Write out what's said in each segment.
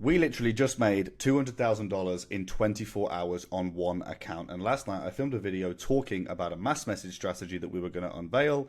We literally just made $200,000 in 24 hours on one account. And last night I filmed a video talking about a mass message strategy that we were going to unveil.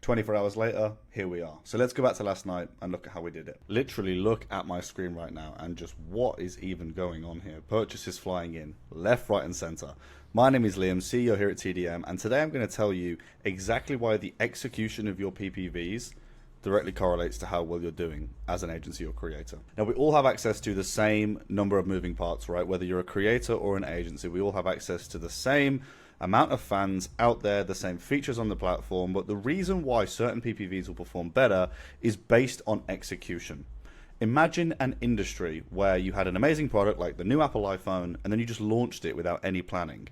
24 hours later, here we are. So let's go back to last night and look at how we did it. Literally look at my screen right now and just what is even going on here. Purchases flying in left, right and center. My name is Liam, CEO here at TDM, and today I'm going to tell you exactly why the execution of your PPVs directly correlates to how well you're doing as an agency or creator. Now, we all have access to the same number of moving parts, right? Whether you're a creator or an agency, we all have access to the same amount of fans out there, the same features on the platform, but the reason why certain PPVs will perform better is based on execution. Imagine an industry where you had an amazing product like the new Apple iPhone, and then you just launched it without any planning.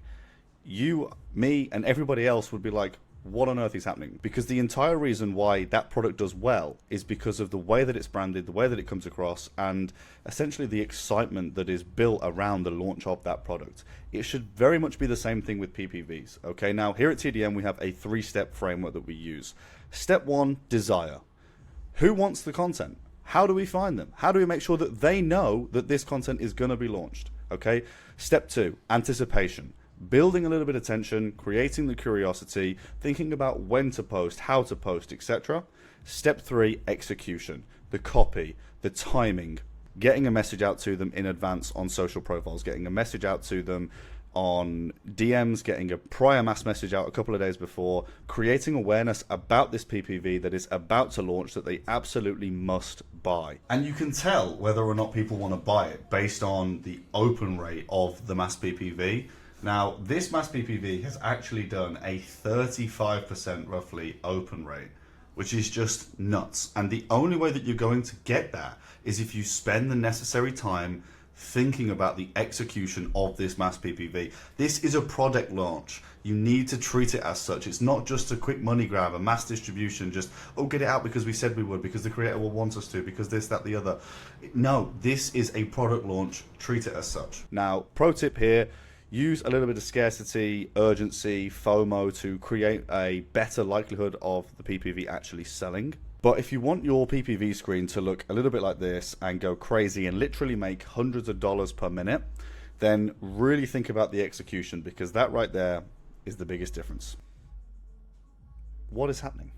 You, me, and everybody else would be like, what on earth is happening? Because the entire reason why that product does well is because of the way that it's branded, the way that it comes across, and essentially the excitement that is built around the launch of that product. It should very much be the same thing with PPVs. Okay, now here at TDM we have a 3-step framework that we use. Step 1, desire. Who wants the content? How do we find them? How do we make sure that they know that this content is going to be launched? Okay. Step 2, anticipation. Building a little bit of tension, creating the curiosity, thinking about when to post, how to post, etc. Step 3, execution. The copy, the timing, getting a message out to them in advance on social profiles, getting a message out to them on DMs, getting a prior mass message out a couple of days before, creating awareness about this PPV that is about to launch that they absolutely must buy. And you can tell whether or not people want to buy it based on the open rate of the mass PPV. Now, this mass PPV has actually done a 35% roughly open rate, which is just nuts. And the only way that you're going to get that is if you spend the necessary time thinking about the execution of this mass PPV. This is a product launch. You need to treat it as such. It's not just a quick money grab, a mass distribution, just, oh, get it out because we said we would, because the creator will want us to, because this, that, the other. No, this is a product launch. Treat it as such. Now, pro tip here, use a little bit of scarcity, urgency, FOMO to create a better likelihood of the PPV actually selling. But if you want your PPV screen to look a little bit like this and go crazy and literally make hundreds of dollars per minute, then really think about the execution, because that right there is the biggest difference. What is happening?